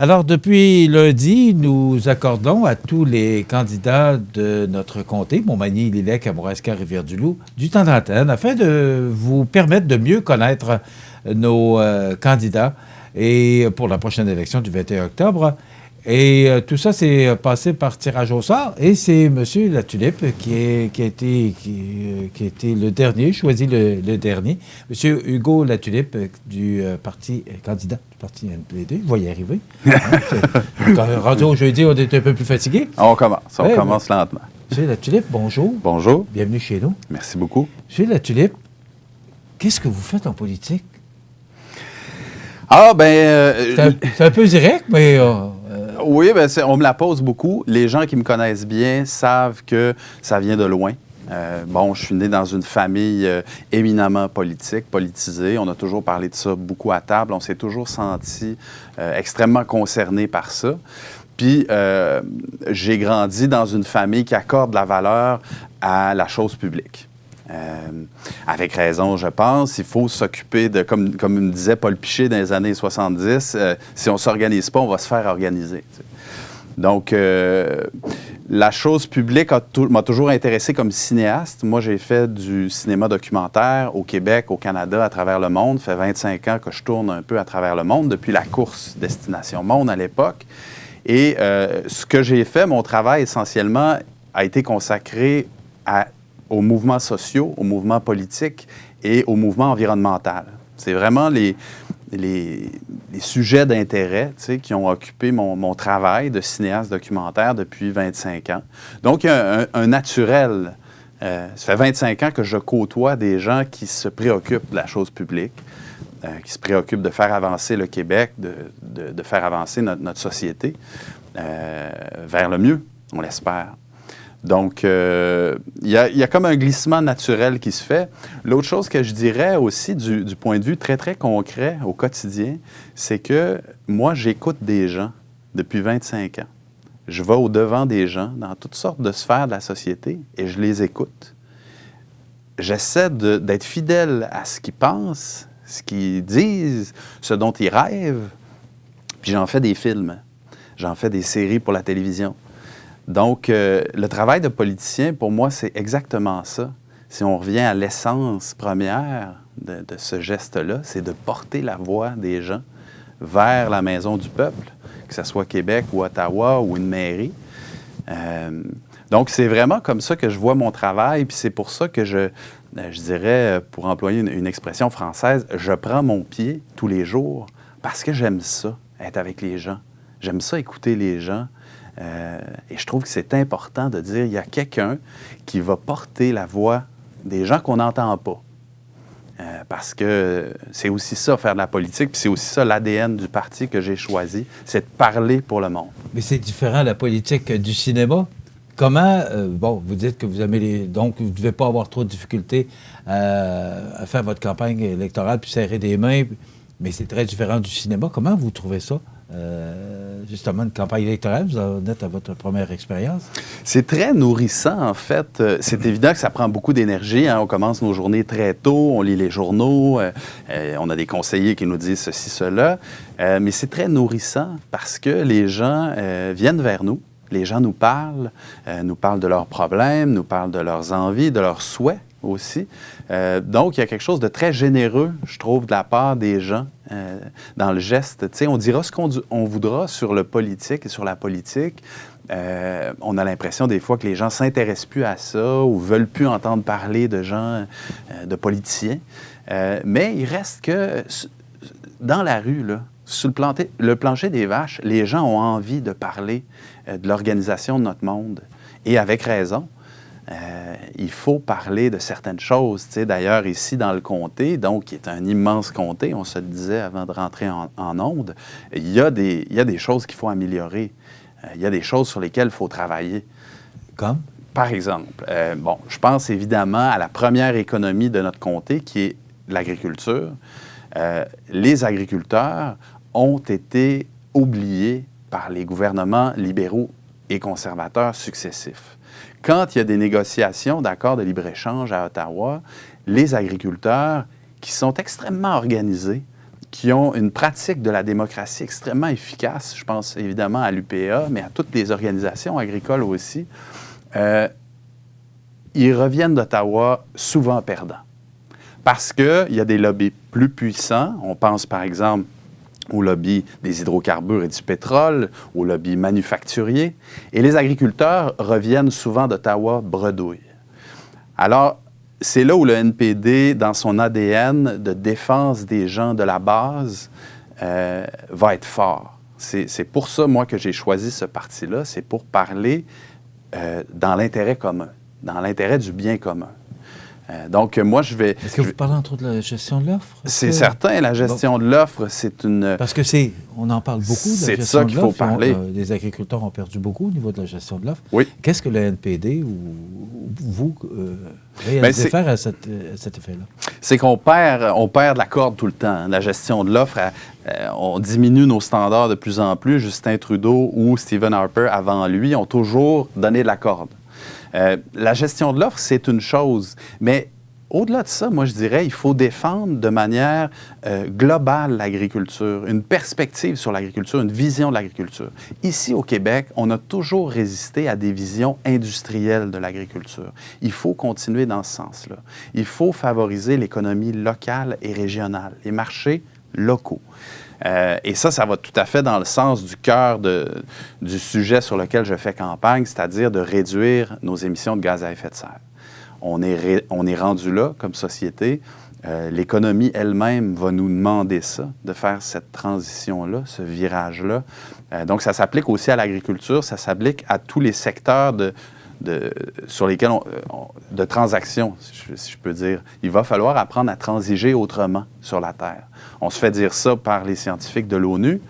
Alors, depuis lundi, nous accordons à tous les candidats de notre comté, Montmagny, Lillec, Kamouraska, Rivière-du-Loup, du temps d'antenne afin de vous permettre de mieux connaître nos candidats et pour la prochaine élection du 21 octobre. Et tout ça s'est passé par tirage au sort. Et c'est M. Latulippe qui a été le dernier, choisi le dernier. M. Hugo Latulippe du parti, candidat du parti NPD. Vous va y arriver. Quand rendu au jeudi, on est un peu plus fatigué. On commence lentement. M. Latulippe, bonjour. Bonjour. Bienvenue chez nous. Merci beaucoup. M. Latulippe, qu'est-ce que vous faites en politique? Ah, ben... c'est un peu direct, mais... Oui, ben on me la pose beaucoup. Les gens qui me connaissent bien savent que ça vient de loin. Je suis né dans une famille éminemment politisée. On a toujours parlé de ça beaucoup à table. On s'est toujours senti extrêmement concerné par ça. Puis, j'ai grandi dans une famille qui accorde la valeur à la chose publique. Avec raison, je pense. Il faut s'occuper de, comme me disait Paul Piché dans les années 70, si on ne s'organise pas, on va se faire organiser. T'sais. Donc, la chose publique m'a toujours intéressé comme cinéaste. Moi, j'ai fait du cinéma documentaire au Québec, au Canada, à travers le monde. Ça fait 25 ans que je tourne un peu à travers le monde, depuis la course Destination Monde à l'époque. Et ce que j'ai fait, mon travail essentiellement, a été consacré aux mouvements sociaux, aux mouvements politiques et au mouvement environnemental. C'est vraiment les sujets d'intérêt qui ont occupé mon travail de cinéaste documentaire depuis 25 ans. Donc, il y a un naturel. Ça fait 25 ans que je côtoie des gens qui se préoccupent de la chose publique, qui se préoccupent de faire avancer le Québec, de faire avancer notre société vers le mieux, on l'espère. Donc, il y a comme un glissement naturel qui se fait. L'autre chose que je dirais aussi, du point de vue très, très concret au quotidien, c'est que moi, j'écoute des gens depuis 25 ans. Je vais au-devant des gens dans toutes sortes de sphères de la société et je les écoute. J'essaie d'être fidèle à ce qu'ils pensent, ce qu'ils disent, ce dont ils rêvent. Puis j'en fais des films. J'en fais des séries pour la télévision. Donc, le travail de politicien, pour moi, c'est exactement ça. Si on revient à l'essence première de ce geste-là, c'est de porter la voix des gens vers la maison du peuple, que ce soit Québec ou Ottawa ou une mairie. Donc, c'est vraiment comme ça que je vois mon travail, puis c'est pour ça que je dirais, pour employer une expression française, je prends mon pied tous les jours parce que j'aime ça, être avec les gens. J'aime ça écouter les gens. Et je trouve que c'est important de dire qu'il y a quelqu'un qui va porter la voix des gens qu'on n'entend pas. Parce que c'est aussi ça, faire de la politique, puis c'est aussi ça l'ADN du parti que j'ai choisi, c'est de parler pour le monde. Mais c'est différent, la politique, du cinéma. Comment, vous dites que vous aimez donc vous ne devez pas avoir trop de difficultés à faire votre campagne électorale puis serrer des mains, mais c'est très différent du cinéma. Comment vous trouvez ça? Justement, une campagne électorale, vous en êtes à votre première expérience? C'est très nourrissant, en fait. C'est évident que ça prend beaucoup d'énergie. Hein. On commence nos journées très tôt, on lit les journaux, on a des conseillers qui nous disent ceci, cela. Mais c'est très nourrissant parce que les gens viennent vers nous, les gens nous parlent de leurs problèmes, nous parlent de leurs envies, de leurs souhaits aussi. Donc, il y a quelque chose de très généreux, je trouve, de la part des gens dans le geste. Tu sais, on dira ce qu'on voudra sur le politique et sur la politique. On a l'impression des fois que les gens ne s'intéressent plus à ça ou ne veulent plus entendre parler de gens, de politiciens. Mais il reste que dans la rue, là, sur le plancher des vaches, les gens ont envie de parler de l'organisation de notre monde. Et avec raison. Il faut parler de certaines choses. Tu sais, d'ailleurs, ici, dans le comté, donc, qui est un immense comté, on se le disait avant de rentrer en ondes, il y a des choses qu'il faut améliorer. Il y a des choses sur lesquelles il faut travailler. Comme? Par exemple, je pense évidemment à la première économie de notre comté, qui est l'agriculture. Les agriculteurs ont été oubliés par les gouvernements libéraux et conservateurs successifs. Quand il y a des négociations d'accords de libre-échange à Ottawa, les agriculteurs, qui sont extrêmement organisés, qui ont une pratique de la démocratie extrêmement efficace. Je pense évidemment à l'UPA, mais à toutes les organisations agricoles aussi. Ils reviennent d'Ottawa souvent perdants. Parce qu'il y a des lobbies plus puissants. On pense par exemple au lobby des hydrocarbures et du pétrole, au lobby manufacturier. Et les agriculteurs reviennent souvent d'Ottawa bredouilles. Alors, c'est là où le NPD, dans son ADN de défense des gens de la base, va être fort. C'est pour ça, moi, que j'ai choisi ce parti-là. C'est pour parler dans l'intérêt commun, dans l'intérêt du bien commun. Donc, moi, je vais... Est-ce que vous parlez entre autres de la gestion de l'offre? C'est certain, la gestion de l'offre, c'est une... Parce que on en parle beaucoup de la gestion de l'offre. C'est ça qu'il faut parler. Les agriculteurs ont perdu beaucoup au niveau de la gestion de l'offre. Oui. Qu'est-ce que le NPD ou vous réalisez faire à cet effet-là? C'est qu'on perd de la corde tout le temps. La gestion de l'offre, on diminue nos standards de plus en plus. Justin Trudeau ou Stephen Harper, avant lui, ont toujours donné de la corde. La gestion de l'offre, c'est une chose, mais au-delà de ça, moi, je dirais, il faut défendre de manière globale l'agriculture, une perspective sur l'agriculture, une vision de l'agriculture. Ici, au Québec, on a toujours résisté à des visions industrielles de l'agriculture. Il faut continuer dans ce sens-là. Il faut favoriser l'économie locale et régionale, les marchés locaux. Et ça va tout à fait dans le sens du cœur du sujet sur lequel je fais campagne, c'est-à-dire de réduire nos émissions de gaz à effet de serre. On est rendu là comme société. L'économie elle-même va nous demander ça, de faire cette transition-là, ce virage-là. Donc, ça s'applique aussi à l'agriculture, ça s'applique à tous les secteurs sur lesquels de transactions, si je peux dire. Il va falloir apprendre à transiger autrement sur la Terre. On se fait dire ça par les scientifiques de l'ONU,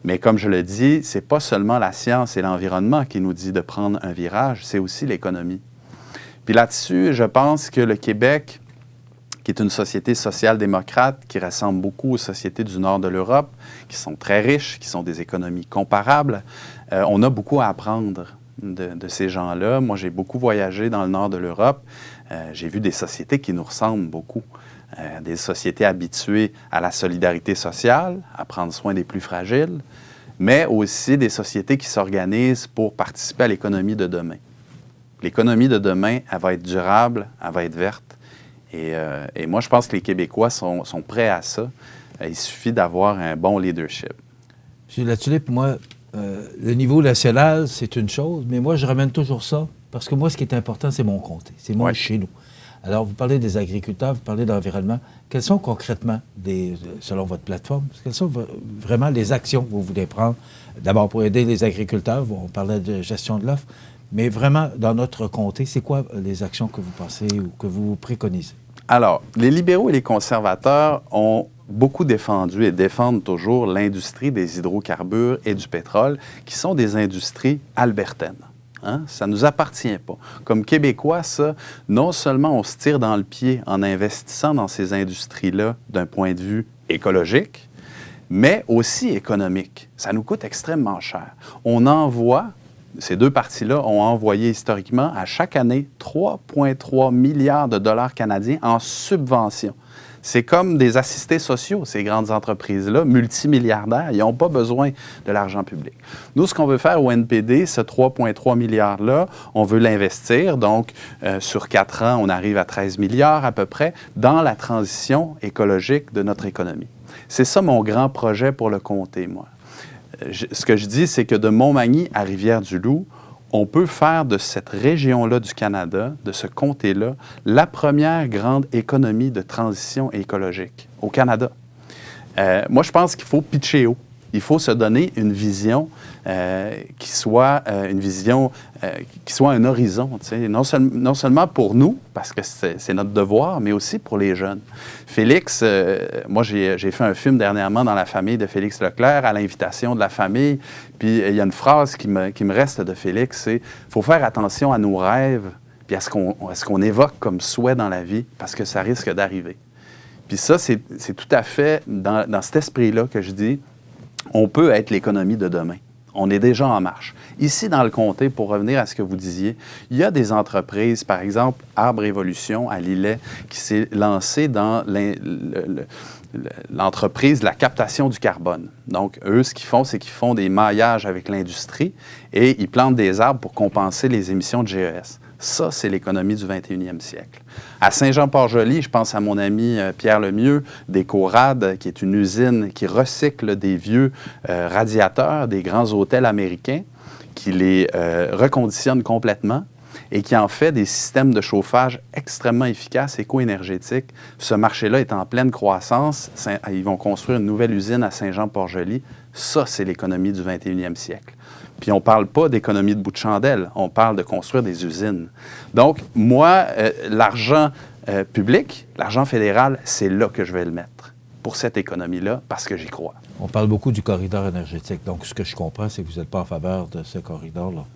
mais comme je le dis, c'est pas seulement la science et l'environnement qui nous dit de prendre un virage, c'est aussi l'économie. Puis là-dessus, je pense que le Québec, qui est une société social-démocrate, qui ressemble beaucoup aux sociétés du nord de l'Europe, qui sont très riches, qui sont des économies comparables, on a beaucoup à apprendre de ces gens-là. Moi, j'ai beaucoup voyagé dans le nord de l'Europe. J'ai vu des sociétés qui nous ressemblent beaucoup. Des sociétés habituées à la solidarité sociale, à prendre soin des plus fragiles, mais aussi des sociétés qui s'organisent pour participer à l'économie de demain. L'économie de demain, elle va être durable, elle va être verte. Et moi, je pense que les Québécois sont prêts à ça. Il suffit d'avoir un bon leadership. M. Latulippe, moi, le niveau national, c'est une chose, mais moi, je ramène toujours ça, parce que moi, ce qui est important, c'est mon comté, c'est moi chez nous. Alors, vous parlez des agriculteurs, vous parlez de l'environnement. Quelles sont concrètement, selon votre plateforme, quelles sont vraiment les actions que vous voulez prendre? D'abord, pour aider les agriculteurs, on parlait de gestion de l'offre, mais vraiment, dans notre comté, c'est quoi les actions que vous pensez ou que vous préconisez? Alors, les libéraux et les conservateurs ont beaucoup défendu et défendent toujours l'industrie des hydrocarbures et du pétrole, qui sont des industries albertaines. Hein? Ça ne nous appartient pas. Comme Québécois, ça, non seulement on se tire dans le pied en investissant dans ces industries-là d'un point de vue écologique, mais aussi économique. Ça nous coûte extrêmement cher. On envoie, ces deux partis-là ont envoyé historiquement à chaque année 3,3 milliards de dollars canadiens en subventions. C'est comme des assistés sociaux, ces grandes entreprises-là, multimilliardaires. Ils n'ont pas besoin de l'argent public. Nous, ce qu'on veut faire au NPD, ce 3,3 milliards-là, on veut l'investir. Donc, sur 4 ans, on arrive à 13 milliards à peu près dans la transition écologique de notre économie. C'est ça mon grand projet pour le comté, moi. Ce que je dis, c'est que de Montmagny à Rivière-du-Loup, on peut faire de cette région-là du Canada, de ce comté-là, la première grande économie de transition écologique au Canada. Moi, je pense qu'il faut pitcher haut. Il faut se donner une vision qui soit un horizon, tu sais, non seulement pour nous, parce que c'est notre devoir, mais aussi pour les jeunes. Félix, moi, j'ai fait un film dernièrement dans la famille de Félix Leclerc, à l'invitation de la famille, puis il y a une phrase qui me reste de Félix, c'est « faut faire attention à nos rêves, puis à ce qu'on évoque comme souhait dans la vie, parce que ça risque d'arriver. » Puis ça, c'est tout à fait dans cet esprit-là que je dis, on peut être l'économie de demain. On est déjà en marche. Ici, dans le comté, pour revenir à ce que vous disiez, il y a des entreprises, par exemple, Arbre Évolution à Lillet, qui s'est lancé dans l'entreprise de la captation du carbone. Donc, eux, ce qu'ils font, c'est qu'ils font des maillages avec l'industrie et ils plantent des arbres pour compenser les émissions de GES. Ça, c'est l'économie du 21e siècle. À Saint-Jean-Port-Joli, je pense à mon ami Pierre Lemieux, d'Ecorad, qui est une usine qui recycle des vieux radiateurs des grands hôtels américains, qui les reconditionne complètement et qui en fait des systèmes de chauffage extrêmement efficaces, éco-énergétiques. Ce marché-là est en pleine croissance. Ils vont construire une nouvelle usine à Saint-Jean-Port-Joli. Ça, c'est l'économie du 21e siècle. Puis on ne parle pas d'économie de bout de chandelle, on parle de construire des usines. Donc, moi, l'argent public, l'argent fédéral, c'est là que je vais le mettre, pour cette économie-là, parce que j'y crois. On parle beaucoup du corridor énergétique. Donc, ce que je comprends, c'est que vous n'êtes pas en faveur de ce corridor-là.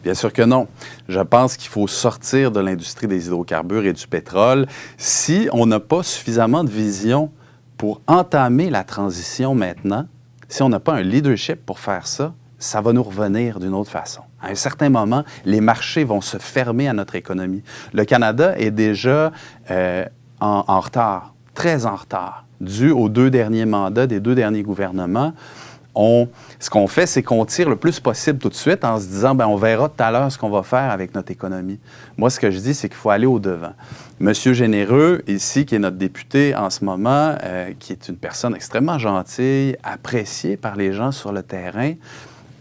Bien sûr que non. Je pense qu'il faut sortir de l'industrie des hydrocarbures et du pétrole si on n'a pas suffisamment de vision pour entamer la transition maintenant. Si on n'a pas un leadership pour faire ça, ça va nous revenir d'une autre façon. À un certain moment, les marchés vont se fermer à notre économie. Le Canada est déjà en retard, très en retard, dû aux 2 derniers mandats des 2 derniers gouvernements. Ce qu'on fait, c'est qu'on tire le plus possible tout de suite en se disant, bien, on verra tout à l'heure ce qu'on va faire avec notre économie. Moi, ce que je dis, c'est qu'il faut aller au-devant. Monsieur Généreux, ici, qui est notre député en ce moment, qui est une personne extrêmement gentille, appréciée par les gens sur le terrain,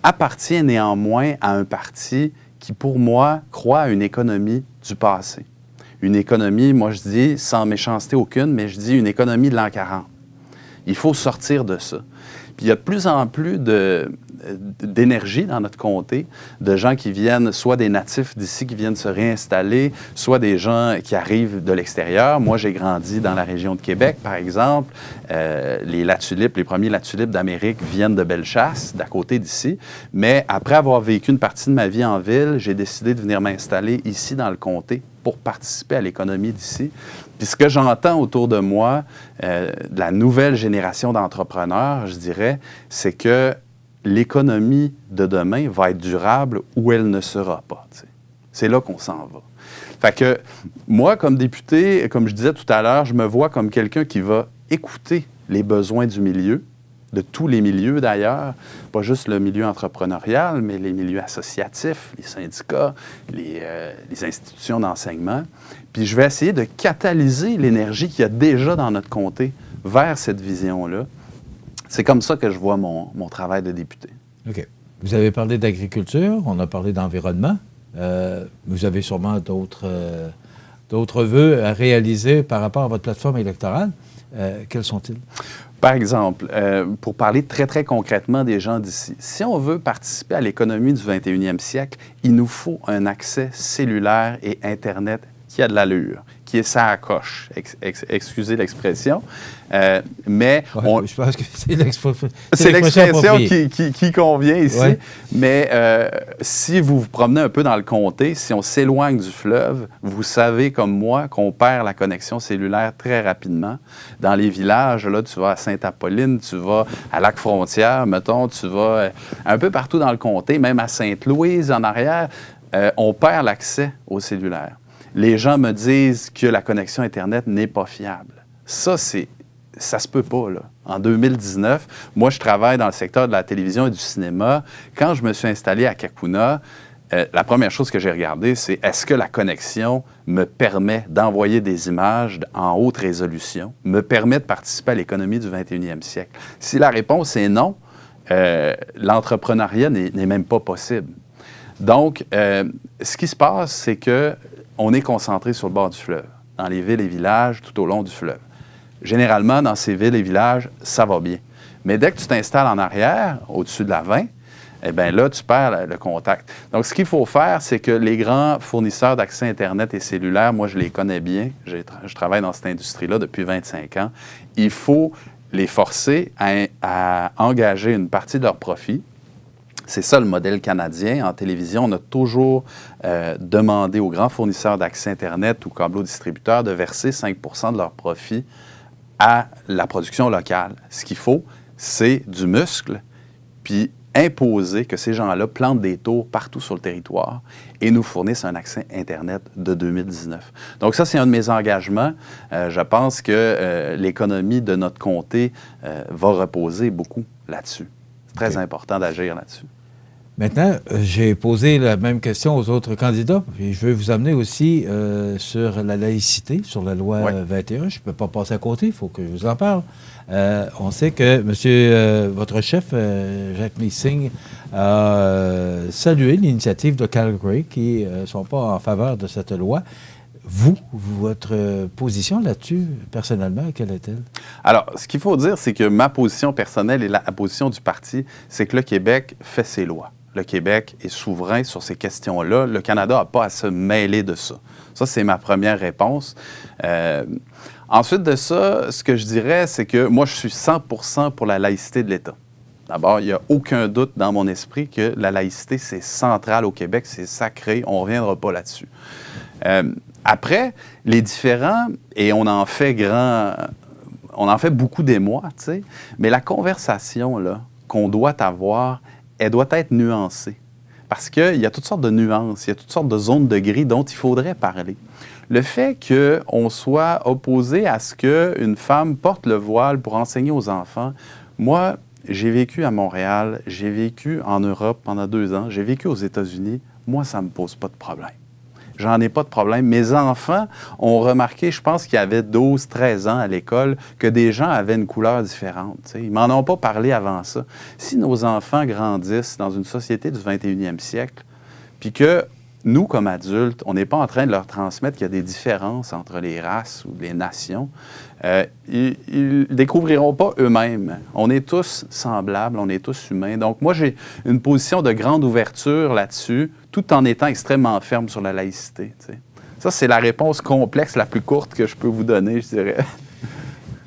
appartient néanmoins à un parti qui, pour moi, croit à une économie du passé. Une économie, moi je dis, sans méchanceté aucune, mais je dis une économie de l'an 40. Il faut sortir de ça. Puis il y a de plus en plus d'énergie dans notre comté, de gens qui viennent, soit des natifs d'ici qui viennent se réinstaller, soit des gens qui arrivent de l'extérieur. Moi, j'ai grandi dans la région de Québec, par exemple. Les latulipes, les premiers latulipes d'Amérique viennent de Bellechasse, d'à côté d'ici. Mais après avoir vécu une partie de ma vie en ville, j'ai décidé de venir m'installer ici dans le comté pour participer à l'économie d'ici. Puis ce que j'entends autour de moi, de la nouvelle génération d'entrepreneurs, je dirais, c'est que l'économie de demain va être durable ou elle ne sera pas. T'sais. C'est là qu'on s'en va. Fait que moi, comme député, comme je disais tout à l'heure, je me vois comme quelqu'un qui va écouter les besoins du milieu, de tous les milieux d'ailleurs, pas juste le milieu entrepreneurial, mais les milieux associatifs, les syndicats, les institutions d'enseignement. Puis je vais essayer de catalyser l'énergie qu'il y a déjà dans notre comté vers cette vision-là. C'est comme ça que je vois mon travail de député. OK. Vous avez parlé d'agriculture, on a parlé d'environnement. Vous avez sûrement d'autres vœux à réaliser par rapport à votre plateforme électorale. Quels sont-ils? Par exemple, pour parler très, très concrètement des gens d'ici, si on veut participer à l'économie du 21e siècle, il nous faut un accès cellulaire et Internet qui a de l'allure, qui est ça à coche, excusez l'expression, mais... Ouais, je pense que c'est l'expression qui convient ici, ouais. Mais si vous vous promenez un peu dans le comté, si on s'éloigne du fleuve, vous savez comme moi qu'on perd la connexion cellulaire très rapidement. Dans les villages, là, tu vas à Sainte-Apolline, tu vas à Lac-Frontière, mettons, tu vas un peu partout dans le comté, même à Sainte-Louise en arrière, on perd l'accès au cellulaire. Les gens me disent que la connexion Internet n'est pas fiable. Ça se peut pas, là. En 2019, moi, je travaille dans le secteur de la télévision et du cinéma. Quand je me suis installé à Cacouna, la première chose que j'ai regardée, c'est est-ce que la connexion me permet d'envoyer des images en haute résolution, me permet de participer à l'économie du 21e siècle? Si la réponse est non, l'entrepreneuriat n'est même pas possible. Donc, ce qui se passe, c'est que on est concentré sur le bord du fleuve, dans les villes et villages tout au long du fleuve. Généralement, dans ces villes et villages, ça va bien. Mais dès que tu t'installes en arrière, au-dessus de la 20, eh bien là, tu perds le contact. Donc, ce qu'il faut faire, c'est que les grands fournisseurs d'accès Internet et cellulaire, moi, je les connais bien. Je travaille dans cette industrie-là depuis 25 ans. Il faut les forcer à engager une partie de leurs profits. C'est ça le modèle canadien. En télévision, on a toujours demandé aux grands fournisseurs d'accès Internet ou câblo-distributeurs de verser 5 % de leurs profits à la production locale. Ce qu'il faut, c'est du muscle, puis imposer que ces gens-là plantent des tours partout sur le territoire et nous fournissent un accès Internet de 2019. Donc ça, c'est un de mes engagements. Je pense que l'économie de notre comté va reposer beaucoup là-dessus. C'est très important d'agir là-dessus. Maintenant, j'ai posé la même question aux autres candidats, et je veux vous amener aussi sur la laïcité, sur la loi 21. Je ne peux pas passer à côté, il faut que je vous en parle. On sait que votre chef, Jacques Singh, a salué l'initiative de Calgary qui ne sont pas en faveur de cette loi. Vous, votre position là-dessus, personnellement, quelle est-elle? Alors, ce qu'il faut dire, c'est que ma position personnelle et la position du parti, c'est que le Québec fait ses lois. Le Québec est souverain sur ces questions-là. Le Canada n'a pas à se mêler de ça. Ça, c'est ma première réponse. Ensuite de ça, ce que je dirais, c'est que moi, je suis 100% pour la laïcité de l'État. D'abord, il n'y a aucun doute dans mon esprit que la laïcité, c'est central au Québec, c'est sacré, on ne reviendra pas là-dessus. Après, les différends, et on en fait beaucoup d'émoi, tu sais, mais la conversation là, qu'on doit avoir, elle doit être nuancée. Parce qu'il y a toutes sortes de nuances, il y a toutes sortes de zones de gris dont il faudrait parler. Le fait qu'on soit opposé à ce qu'une femme porte le voile pour enseigner aux enfants, moi, j'ai vécu à Montréal, j'ai vécu en Europe pendant 2 ans, j'ai vécu aux États-Unis, moi, ça ne me pose pas de problème. J'en ai pas de problème. Mes enfants ont remarqué, je pense qu'il y avait 12, 13 ans à l'école, que des gens avaient une couleur différente. T'sais. Ils m'en ont pas parlé avant ça. Si nos enfants grandissent dans une société du 21e siècle, puis que nous, comme adultes, on n'est pas en train de leur transmettre qu'il y a des différences entre les races ou les nations, ils ne découvriront pas eux-mêmes. On est tous semblables, on est tous humains. Donc, moi, j'ai une position de grande ouverture là-dessus, tout en étant extrêmement ferme sur la laïcité. T'sais. Ça, c'est la réponse complexe la plus courte que je peux vous donner, je dirais.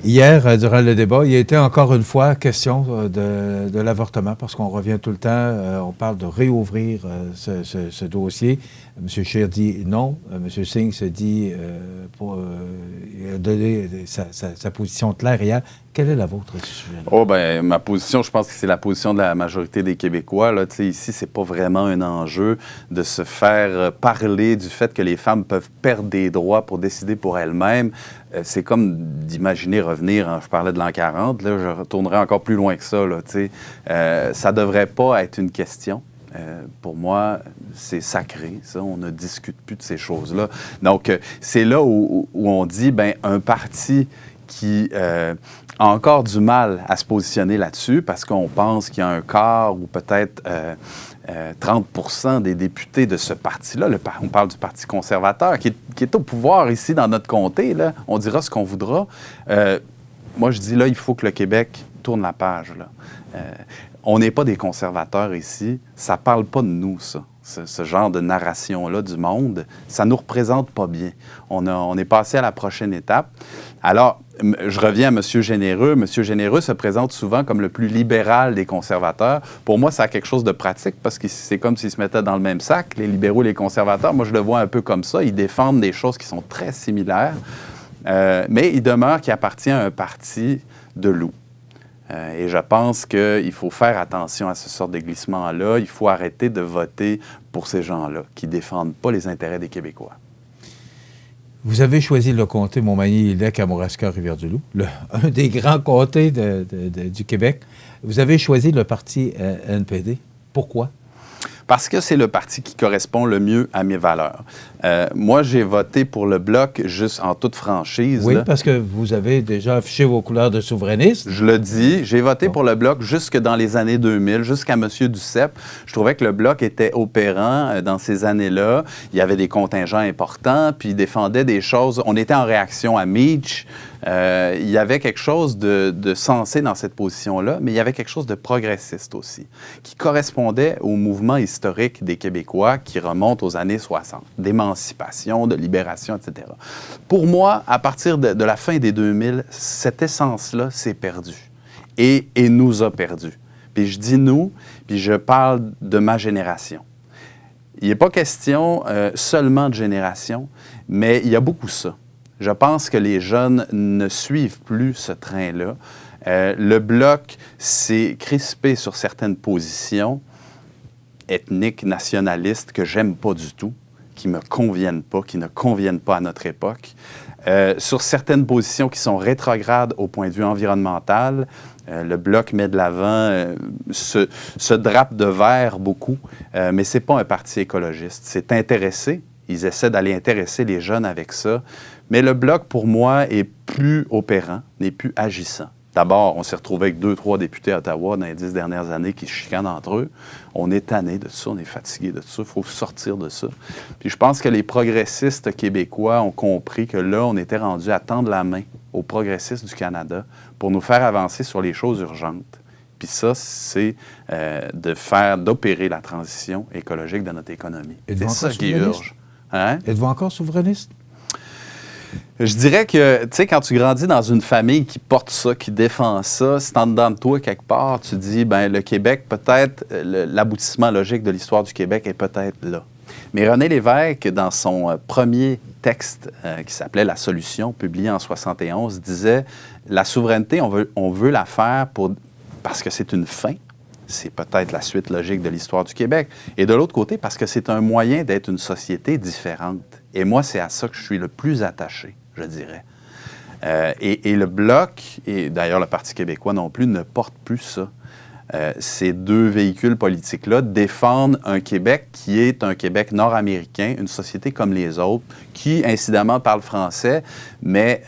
Hier, durant le débat, il a été encore une fois question de l'avortement, parce qu'on revient tout le temps, on parle de réouvrir ce dossier. M. Scheer dit non. M. Singh se dit pour donner sa position claire hier. Quelle est la vôtre à ce sujet-là? Oh, bien, ma position, je pense que c'est la position de la majorité des Québécois. Là. Ici, c'est pas vraiment un enjeu de se faire parler du fait que les femmes peuvent perdre des droits pour décider pour elles-mêmes. C'est comme d'imaginer revenir, hein, je parlais de l'an 40, là, je retournerai encore plus loin que ça. Là, ça devrait pas être une question. Pour moi, c'est sacré, ça. On ne discute plus de ces choses-là. Donc, c'est là où on dit, bien, un parti qui a encore du mal à se positionner là-dessus parce qu'on pense qu'il y a un quart ou peut-être 30% des députés de ce parti-là, on parle du Parti conservateur, qui est au pouvoir ici dans notre comté, là, on dira ce qu'on voudra. Moi, je dis là, il faut que le Québec tourne la page. Là. On n'est pas des conservateurs ici. Ça ne parle pas de nous, ça. Ce genre de narration-là du monde, ça ne nous représente pas bien. On est passé à la prochaine étape. Alors, je reviens à M. Généreux. M. Généreux se présente souvent comme le plus libéral des conservateurs. Pour moi, ça a quelque chose de pratique parce que c'est comme s'ils se mettaient dans le même sac, les libéraux et les conservateurs. Moi, je le vois un peu comme ça. Ils défendent des choses qui sont très similaires, mais il demeure qu'il appartient à un parti de loups. Et je pense qu'il faut faire attention à ce sort de glissement-là. Il faut arrêter de voter pour ces gens-là qui ne défendent pas les intérêts des Québécois. Vous avez choisi le comté Montmagny-Lillec, Kamouraska, Rivière-du-Loup, un des grands comtés du Québec. Vous avez choisi le parti NPD. Pourquoi? Parce que c'est le parti qui correspond le mieux à mes valeurs. Moi, j'ai voté pour le Bloc juste en toute franchise. Oui, là. parce que vous avez déjà affiché vos couleurs de souverainiste. Je le dis, j'ai voté pour le Bloc jusque dans les années 2000, jusqu'à M. Duceppe. Je trouvais que le Bloc était opérant dans ces années-là. Il y avait des contingents importants, puis il défendait des choses. On était en réaction à Meach. Il y avait quelque chose de sensé dans cette position-là, mais il y avait quelque chose de progressiste aussi, qui correspondait au mouvement historique des Québécois qui remonte aux années 60, d'émancipation, de libération, etc. Pour moi, à partir de la fin des 2000, cette essence-là s'est perdue et nous a perdus. Puis je dis nous, puis je parle de ma génération. Il n'est pas question seulement de génération, mais il y a beaucoup ça. Je pense que les jeunes ne suivent plus ce train-là. Le Bloc s'est crispé sur certaines positions ethniques, nationalistes, que j'aime pas du tout, qui me conviennent pas, qui ne conviennent pas à notre époque. Sur certaines positions qui sont rétrogrades au point de vue environnemental, le Bloc met de l'avant, se drape de vert beaucoup, mais ce n'est pas un parti écologiste. C'est intéressé. Ils essaient d'aller intéresser les jeunes avec ça. Mais le Bloc, pour moi, est plus opérant, n'est plus agissant. D'abord, on s'est retrouvé avec 2-3 députés à Ottawa dans les 10 dernières années qui se chicanent entre eux. On est tanné de ça, on est fatigué de ça, il faut sortir de ça. Puis je pense que les progressistes québécois ont compris que là, on était rendu à tendre la main aux progressistes du Canada pour nous faire avancer sur les choses urgentes. Puis ça, c'est d'opérer la transition écologique de notre économie. C'est ça qui urge. Hein? Êtes-vous encore souverainiste? Je dirais que, tu sais, quand tu grandis dans une famille qui porte ça, qui défend ça, c'est en dedans de toi, quelque part, tu dis, bien, le Québec, peut-être, l'aboutissement logique de l'histoire du Québec est peut-être là. Mais René Lévesque, dans son premier texte qui s'appelait « La solution », publié en 71, disait « La souveraineté, on veut la faire parce que c'est une fin. C'est peut-être la suite logique de l'histoire du Québec. Et de l'autre côté, parce que c'est un moyen d'être une société différente. Et moi, c'est à ça que je suis le plus attaché, je dirais. Et le Bloc, et d'ailleurs le Parti québécois non plus, ne porte plus ça. Ces deux véhicules politiques-là défendent un Québec qui est un Québec nord-américain, une société comme les autres, qui, incidemment, parle français, mais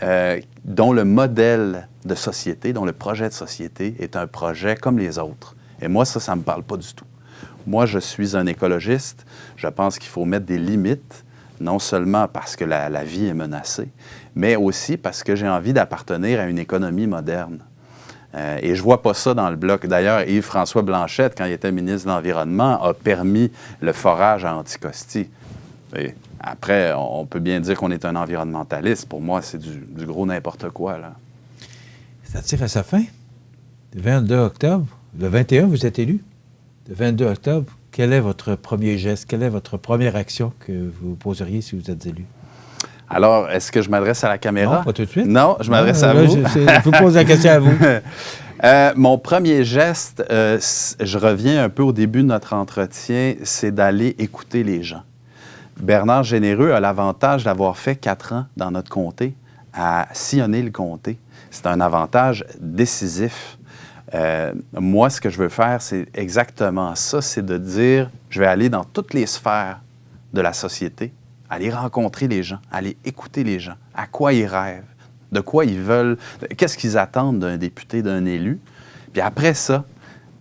dont le modèle de société, dont le projet de société est un projet comme les autres. Et moi, ça ne me parle pas du tout. Moi, je suis un écologiste. Je pense qu'il faut mettre des limites, non seulement parce que la vie est menacée, mais aussi parce que j'ai envie d'appartenir à une économie moderne. Et je ne vois pas ça dans le Bloc. D'ailleurs, Yves-François Blanchette, quand il était ministre de l'Environnement, a permis le forage à Anticosti. Et après, on peut bien dire qu'on est un environnementaliste. Pour moi, c'est du gros n'importe quoi, là. Ça tire à sa fin. Le 22 octobre, le 21, vous êtes élu. Le 22 octobre, quel est votre premier geste? Quelle est votre première action que vous poseriez si vous êtes élu? Alors, est-ce que je m'adresse à la caméra? Non, pas tout de suite. Non, je m'adresse à vous. Je vous pose la question à vous. Mon premier geste, je reviens un peu au début de notre entretien, c'est d'aller écouter les gens. Bernard Généreux a l'avantage d'avoir fait 4 ans dans notre comté, à sillonner le comté. C'est un avantage décisif. Moi, ce que je veux faire, c'est exactement ça, c'est de dire, je vais aller dans toutes les sphères de la société, aller rencontrer les gens, aller écouter les gens, à quoi ils rêvent, de quoi ils veulent, qu'est-ce qu'ils attendent d'un député, d'un élu. Puis après ça,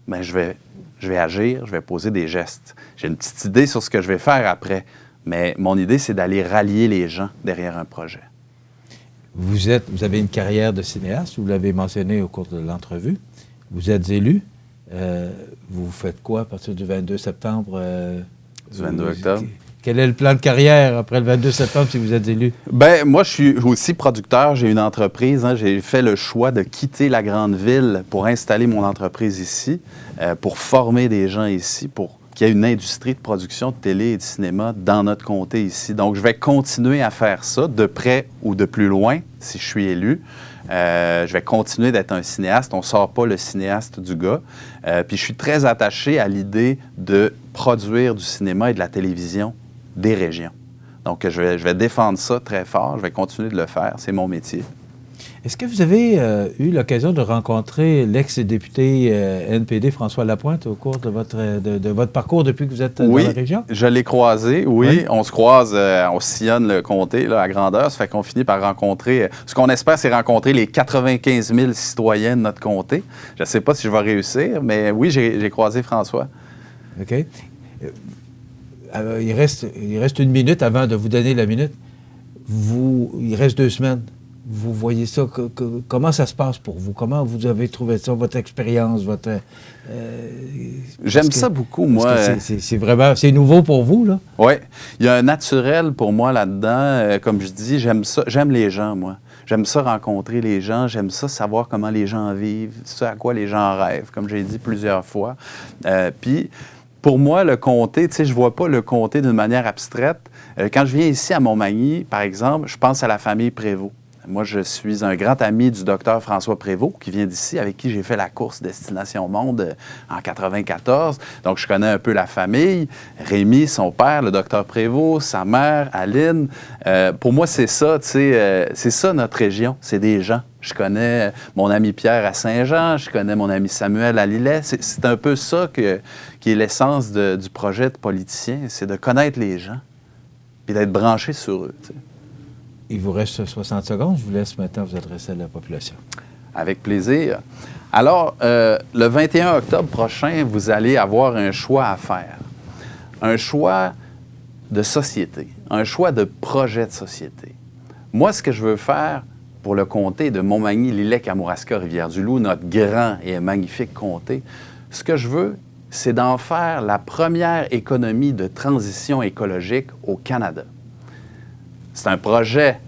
bien, je vais agir, je vais poser des gestes. J'ai une petite idée sur ce que je vais faire après, mais mon idée, c'est d'aller rallier les gens derrière un projet. Vous avez une carrière de cinéaste, vous l'avez mentionné au cours de l'entrevue. Vous êtes élu. Vous faites quoi à partir du 22 septembre? Du 22 octobre. Quel est le plan de carrière après le 22 septembre si vous êtes élu? Bien, moi, je suis aussi producteur. J'ai une entreprise. Hein. J'ai fait le choix de quitter la grande ville pour installer mon entreprise ici, pour former des gens ici, pour qu'il y ait une industrie de production de télé et de cinéma dans notre comté ici. Donc, je vais continuer à faire ça, de près ou de plus loin, si je suis élu. Je vais continuer d'être un cinéaste. On ne sort pas le cinéaste du gars. Puis je suis très attaché à l'idée de produire du cinéma et de la télévision des régions. Donc, je vais défendre ça très fort. Je vais continuer de le faire. C'est mon métier. Est-ce que vous avez eu l'occasion de rencontrer l'ex-député NPD François Lapointe au cours de votre parcours depuis que vous êtes dans la région? Oui, je l'ai croisé, oui. On se croise, on sillonne le comté là, à grandeur. Ça fait qu'on finit par rencontrer... Ce qu'on espère, c'est rencontrer les 95 000 citoyens de notre comté. Je ne sais pas si je vais réussir, mais oui, j'ai croisé François. OK. Il reste une minute avant de vous donner la minute. Il reste 2 semaines. Vous voyez ça, comment ça se passe pour vous? Comment vous avez trouvé ça, votre expérience, J'aime ça beaucoup, moi. C'est nouveau pour vous, là? Oui. Il y a un naturel pour moi là-dedans. Comme je dis, j'aime ça. J'aime les gens, moi. J'aime ça rencontrer les gens. J'aime ça savoir comment les gens vivent, ce à quoi les gens rêvent, comme j'ai dit plusieurs fois. Puis, pour moi, le comté, tu sais, je ne vois pas le comté d'une manière abstraite. Quand je viens ici à Montmagny, par exemple, je pense à la famille Prévost. Moi, je suis un grand ami du docteur François Prévost, qui vient d'ici, avec qui j'ai fait la course Destination Monde en 94. Donc, je connais un peu la famille. Rémi, son père, le docteur Prévost, sa mère, Aline. Pour moi, c'est ça, tu sais, c'est ça notre région, c'est des gens. Je connais mon ami Pierre à Saint-Jean, je connais mon ami Samuel à Lillet. C'est un peu ça qui est l'essence du projet de politicien, c'est de connaître les gens et d'être branché sur eux. Tu sais. Il vous reste 60 secondes. Je vous laisse maintenant vous adresser à la population. Avec plaisir. Alors, le 21 octobre prochain, vous allez avoir un choix à faire. Un choix de société, un choix de projet de société. Moi, ce que je veux faire pour le comté de Montmagny, Lillet, Kamouraska, Rivière-du-Loup, notre grand et magnifique comté, ce que je veux, c'est d'en faire la première économie de transition écologique au Canada. C'est un projet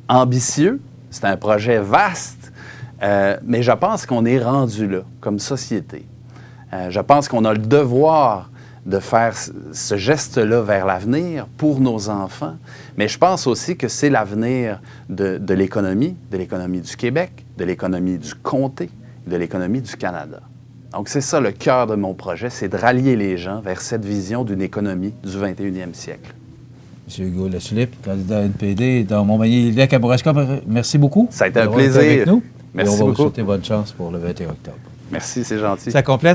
ambitieux, c'est un projet vaste, mais je pense qu'on est rendu là, comme société. Je pense qu'on a le devoir de faire ce geste-là vers l'avenir pour nos enfants, mais je pense aussi que c'est l'avenir de l'économie du Québec, de l'économie du comté, de l'économie du Canada. Donc, c'est ça le cœur de mon projet, c'est de rallier les gens vers cette vision d'une économie du 21e siècle. M. Hugo Latulippe, candidat NPD dans Montmagny, Lillet, Kamouraska, merci beaucoup. Ça a été un plaisir. Avec nous. Merci et on va beaucoup. vous souhaiter bonne chance pour le 21 octobre. Merci, c'est gentil. Ça complète